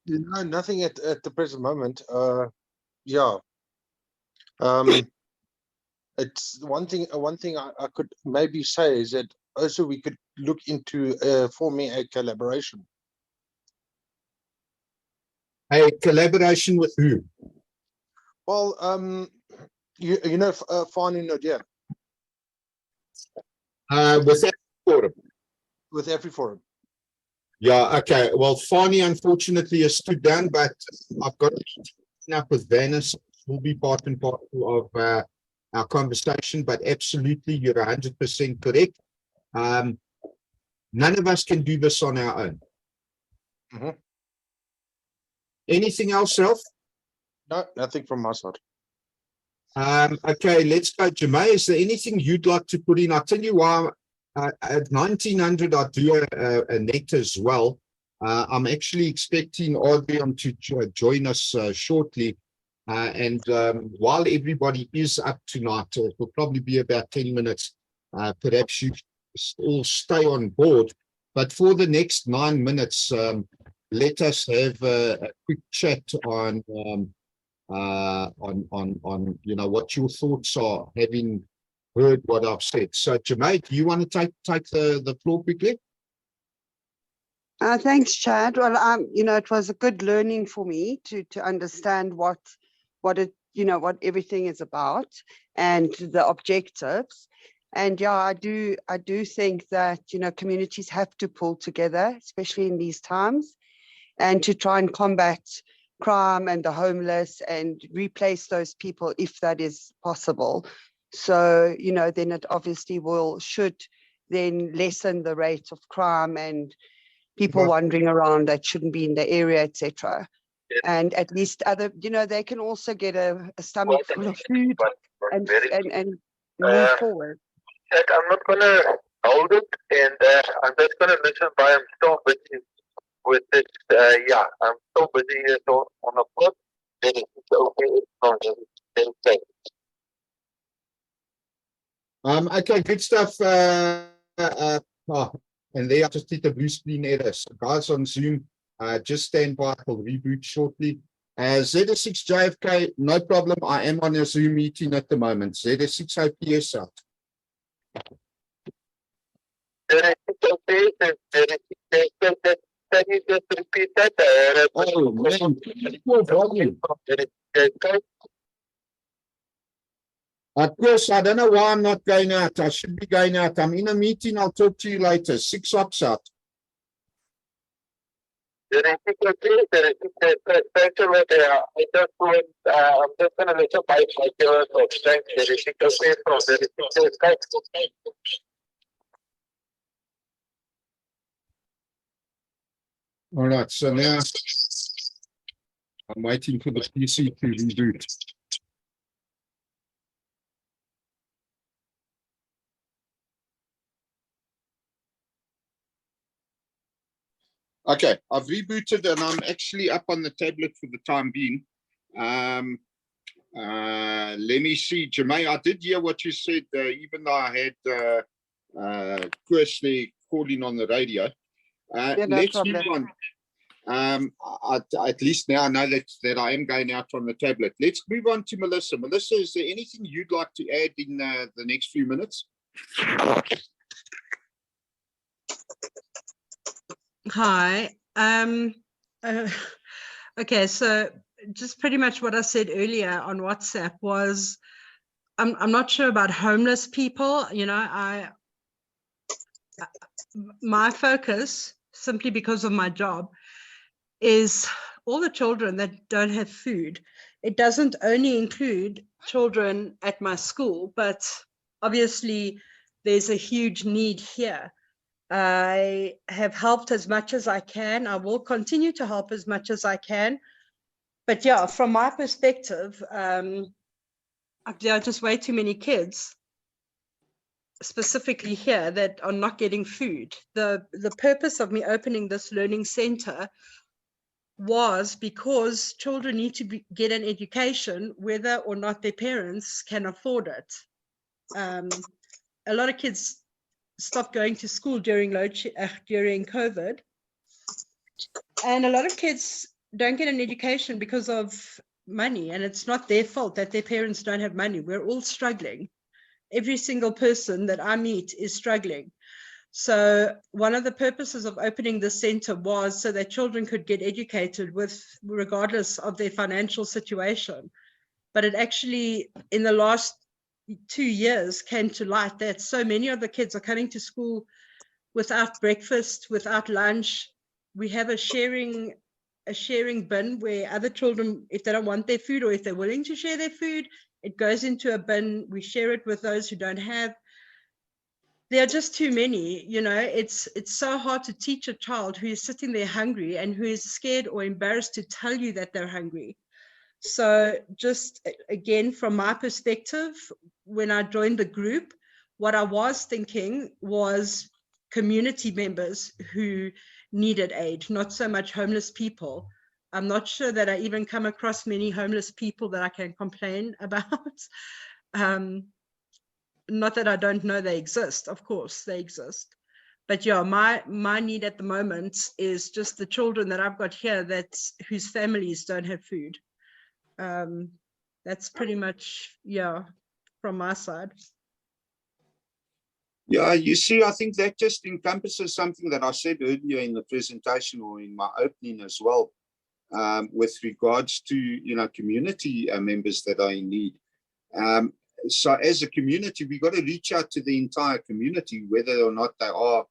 Speaker 2: No, nothing at the present moment. It's one thing I could maybe say is that also we could look into forming a collaboration.
Speaker 1: A collaboration with who?
Speaker 2: Well, you know, Fani Nadia
Speaker 1: With that forum.
Speaker 2: with AfriForum.
Speaker 1: Yeah, okay. Well, Fani unfortunately has stood down, but I've got to up with Vanis. Will be part and parcel of our conversation, but absolutely, you're 100% correct. None of us can do this on our own.
Speaker 2: Mm-hmm.
Speaker 1: Anything else, Ralph?
Speaker 2: No, nothing from my side.
Speaker 1: Okay, let's go. Jermaine, is there anything you'd like to put in? I'll tell you why. At 1900, I'll do a net as well. I'm actually expecting Adrian to join us shortly. And while everybody is up tonight, it will probably be about 10 minutes. Perhaps you all stay on board. But for the next 9 minutes, let us have a quick chat on you know what your thoughts are, having heard what I've said. So, Jermaine, do you want to take the floor quickly?
Speaker 4: Thanks, Chad. Well, you know, it was a good learning for me to understand what everything is about and the objectives. And yeah, I do think that, you know, communities have to pull together, especially in these times, and to try and combat crime and the homeless and replace those people if that is possible. So, you know, then it obviously should then lessen the rate of crime and people wandering around that shouldn't be in the area, etc. And at least they can also get a stomach full of food and
Speaker 6: very
Speaker 4: and
Speaker 6: Uh,
Speaker 4: move forward.
Speaker 6: Chat, I'm not gonna hold it, and I'm just gonna listen. But I'm so busy with this. Yeah, I'm so busy here. So on a foot, then it's okay. It's not. Then it's
Speaker 1: Okay, good stuff. And there I just hit the blue screen error. So guys on Zoom, just stand by. I'll reboot shortly. Z6 JFK, no problem. I am on a Zoom meeting at the moment. Z6 OPS out.
Speaker 6: then it's okay. Then can you just repeat that?
Speaker 1: Oh, man, equal volume. Of course, I don't know why I'm not going out. I should be going out. I'm in a meeting. I'll talk to you later. 6 ox out.
Speaker 6: Then it's okay. Then it's thanks a lot. I just want, I'm just gonna let you buy my killer. So thanks. Then it's okay. From there, it's okay.
Speaker 1: All right, so now I'm waiting for the PC to reboot. Okay, I've rebooted and I'm actually up on the tablet for the time being. Let me see, Jermaine, I did hear what you said, even though I had Kirsty calling on the radio.
Speaker 4: Yeah, no
Speaker 1: Let's
Speaker 4: problem.
Speaker 1: move on. At least now I know that I am going out from the tablet. Let's move on to Melissa. Melissa, is there anything you'd like to add in the next few minutes?
Speaker 3: Hi. Okay, so just pretty much what I said earlier on WhatsApp was I'm not sure about homeless people. You know, my focus, simply because of my job, is all the children that don't have food. It doesn't only include children at my school, but obviously there's a huge need here. I have helped as much as I can. I will continue to help as much as I can. But yeah, from my perspective, there are just way too many kids, specifically here, that are not getting food. The purpose of me opening this learning center was because children need to get an education, whether or not their parents can afford it. A lot of kids stopped going to school during COVID, and a lot of kids don't get an education because of money, and it's not their fault that their parents don't have money. We're all struggling. Every single person that I meet is struggling. So one of the purposes of opening this center was so that children could get educated regardless of their financial situation. But it actually, in the last 2 years, came to light that so many of the kids are coming to school without breakfast, without lunch. We have a sharing bin where other children, if they don't want their food or if they're willing to share their food, it goes into a bin. We share it with those who don't have. There are just too many, you know. It's so hard to teach a child who is sitting there hungry and who is scared or embarrassed to tell you that they're hungry. So just again, from my perspective, when I joined the group, what I was thinking was community members who needed aid, not so much homeless people. I'm not sure that I even come across many homeless people that I can complain about. Not that I don't know they exist, of course they exist. But yeah, my need at the moment is just the children that I've got here whose families don't have food. That's pretty much, yeah, from my side.
Speaker 1: Yeah, you see, I think that just encompasses something that I said earlier in the presentation or in my opening as well, with regards to, you know, community members that are in need. So as a community, we've got to reach out to the entire community, whether or not they are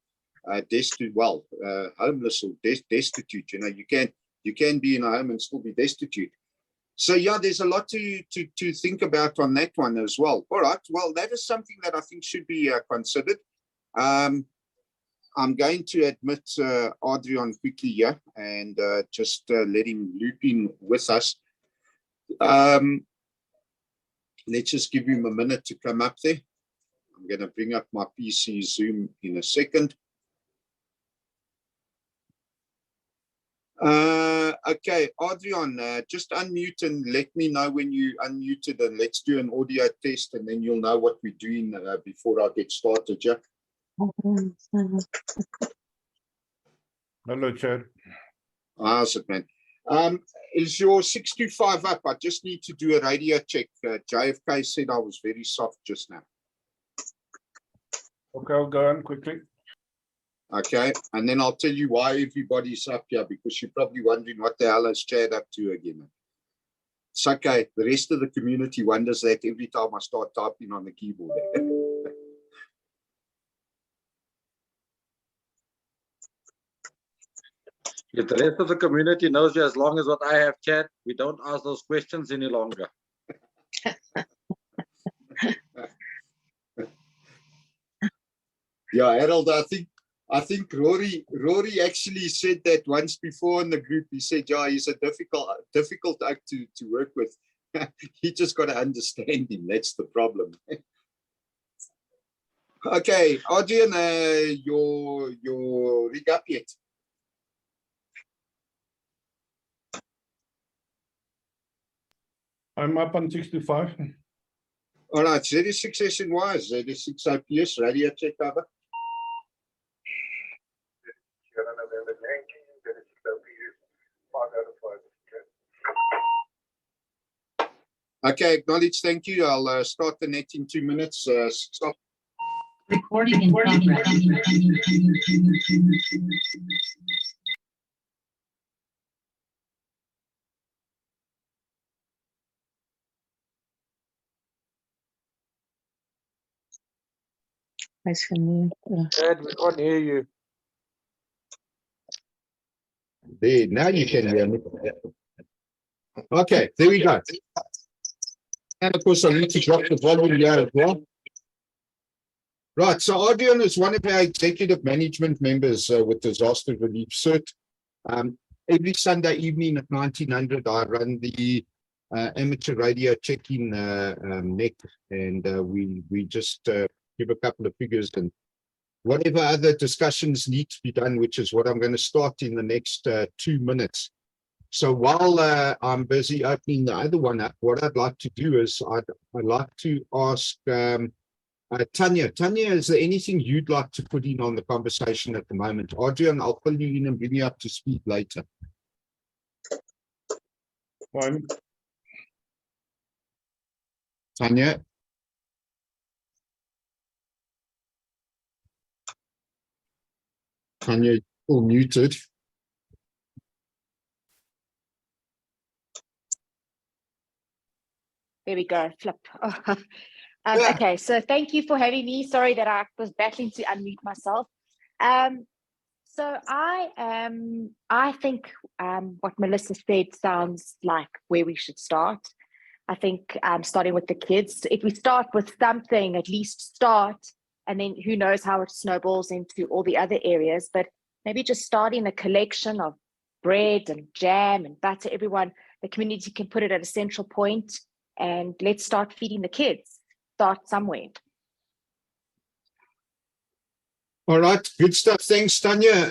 Speaker 1: destitute, homeless or destitute. You know, you can be in a home and still be destitute. So yeah, there's a lot to think about on that one as well. All right, well, that is something that I think should be considered. I'm going to admit Adrian quickly here and just let him loop in with us. let's just give him a minute to come up there. I'm going to bring up my PC Zoom in a second. Okay, Adrian, just unmute and let me know when you unmuted, and let's do an audio test, and then you'll know what we're doing before I get started, yeah?
Speaker 7: Hello, Chair.
Speaker 1: How's it, man? Is your 625 up? I just need to do a radio check. JFK said I was very soft just now.
Speaker 7: Okay, I'll go on quickly.
Speaker 1: Okay, and then I'll tell you why everybody's up here, because you're probably wondering what the hell is Chad up to again. It's okay. The rest of the community wonders that every time I start typing on the keyboard.
Speaker 5: If the rest of the community knows you as long as what I have, Chad, we don't ask those questions any longer.
Speaker 1: Yeah, Harold, I think Rory actually said that once before in the group. He said, yeah, he's a difficult act to work with. You just got to understand him. That's the problem. Okay, Adrian, your rig up yet?
Speaker 7: I'm up on 65.
Speaker 1: All right, 36 SNY, 36 IPS, radio check over. Okay, acknowledge, thank you. I'll start the net in 2 minutes. Stop.
Speaker 8: Recording in progress.
Speaker 2: Chad, we can't hear you.
Speaker 1: There, now you can hear me. Okay, there we go. And of course, I need to drop the volume here as well. Right, so Adrian is one of our executive management members with Disaster Relief Cert. Every Sunday evening at 1900, I run the amateur radio check-in net, and we just give a couple of figures and whatever other discussions need to be done, which is what I'm going to start in the next 2 minutes. So while I'm busy opening the other one up, what I'd like to do is I'd like to ask Tanya. Tanya, is there anything you'd like to put in on the conversation at the moment? Adrian, I'll fill you in and bring you up to speed later.
Speaker 7: Fine.
Speaker 1: Tanya? Tanya, you're all muted.
Speaker 8: There we go, flip. Okay, so thank you for having me. Sorry that I was battling to unmute myself. So I think what Melissa said sounds like where we should start. I think starting with the kids. If we start with something, at least start, and then who knows how it snowballs into all the other areas, but maybe just starting a collection of bread and jam and butter. Everyone, the community can put it at a central point, and let's start feeding the kids. Start somewhere.
Speaker 1: All right, good stuff. Thanks, Tanya.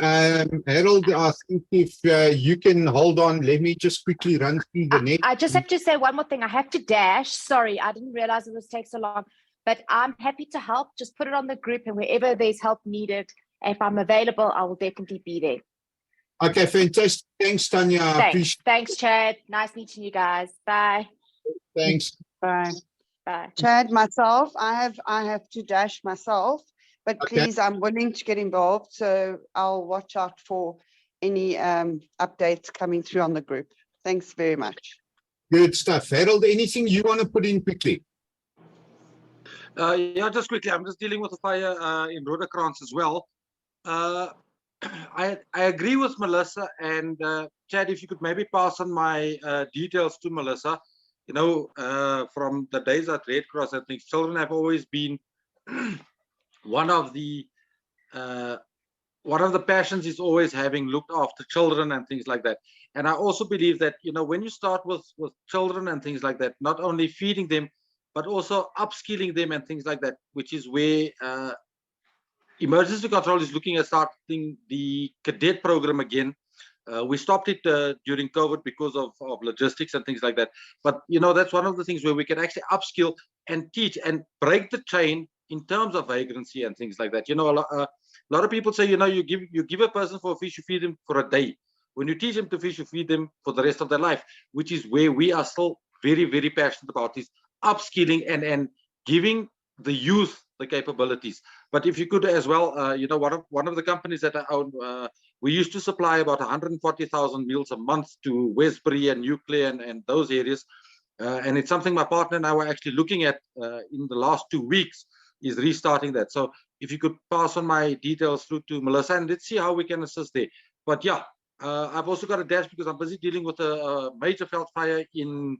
Speaker 1: Harold, I think if you can hold on, let me just quickly run through the net.
Speaker 8: I just have to say one more thing. I have to dash. Sorry, I didn't realize it would take so long, but I'm happy to help. Just put it on the group, and wherever there's help needed, if I'm available, I will definitely be there.
Speaker 1: Okay, fantastic. Thanks, Tanya. I appreciate it.
Speaker 8: Thanks, Chad. Nice meeting you guys. Bye.
Speaker 1: Thanks.
Speaker 4: Bye.
Speaker 8: Bye.
Speaker 4: Chad, myself, I have to dash myself, but
Speaker 1: Okay.
Speaker 4: please, I'm willing to get involved, so I'll watch out for any updates coming through on the group. Thanks very much.
Speaker 1: Good stuff. Harold, anything you want to put in quickly?
Speaker 5: Yeah, just quickly. I'm just dealing with a fire in Rodekrans as well. I agree with Melissa, and Chad, if you could maybe pass on my details to Melissa. You know, from the days at Red Cross, I think children have always been one of the passions is always having looked after children and things like that. And I also believe that, you know, when you start with children and things like that, not only feeding them, but also upskilling them and things like that, which is where emergency control is looking at starting the cadet program again. We stopped it during COVID because of logistics and things like that. But that's one of the things where we can actually upskill and teach and break the chain in terms of vagrancy and things like that. A lot of people say, you give a person for a fish, you feed them for a day. When you teach them to fish, you feed them for the rest of their life, which is where we are still very, very passionate about, is upskilling and giving the youth the capabilities. But if you could as well, one of the companies that I own, we used to supply about 140,000 meals a month to Westbury and Nuclear and those areas. And it's something my partner and I were actually looking at in the last 2 weeks, is restarting that. So if you could pass on my details through to Melissa, and let's see how we can assist there. But yeah, I've also got a dash because I'm busy dealing with a major veld fire in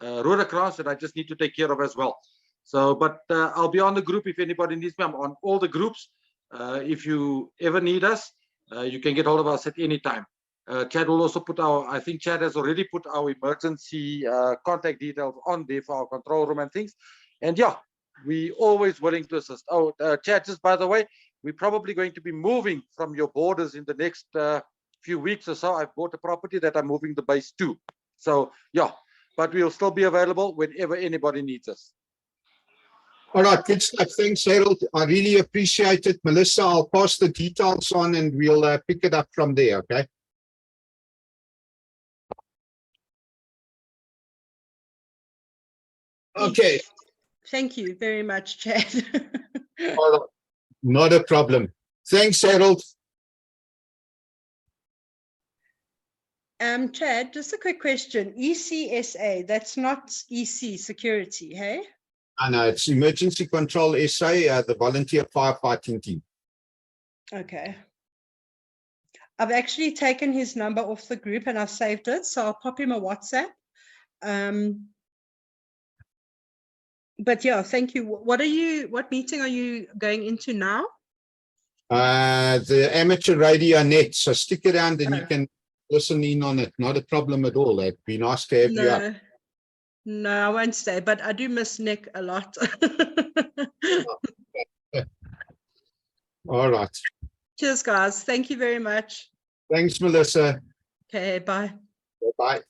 Speaker 5: Roodekraans that I just need to take care of as well. So, but I'll be on the group if anybody needs me. I'm on all the groups. If you ever need us, you can get hold of us at any time. Chad will also put I think Chad has already put our emergency contact details on there for our control room and things. And yeah, we always willing to assist. Oh, Chad, just by the way, we're probably going to be moving from your borders in the next few weeks or so. I've bought a property that I'm moving the base to. So yeah, but we'll still be available whenever anybody needs us.
Speaker 1: All right, good stuff. Thanks, Harold. I really appreciate it. Melissa, I'll pass the details on and we'll pick it up from there, okay? Okay.
Speaker 3: Thank you very much, Chad.
Speaker 1: Not a problem. Thanks, Harold.
Speaker 3: Chad, just a quick question. ECSA, that's not EC security, hey?
Speaker 1: I know, it's Emergency Control SA, the volunteer firefighting team.
Speaker 3: Okay. I've actually taken his number off the group and I've saved it, so I'll pop him a WhatsApp. But yeah, thank you. What meeting are you going into now?
Speaker 1: The amateur radio net, so stick around and you can listen in on it. Not a problem at all. It'd be nice to have you up.
Speaker 3: No, I won't stay, but I do miss Nick a lot.
Speaker 1: All right.
Speaker 3: Cheers, guys. Thank you very much.
Speaker 1: Thanks, Melissa.
Speaker 3: Okay, bye.
Speaker 1: Bye.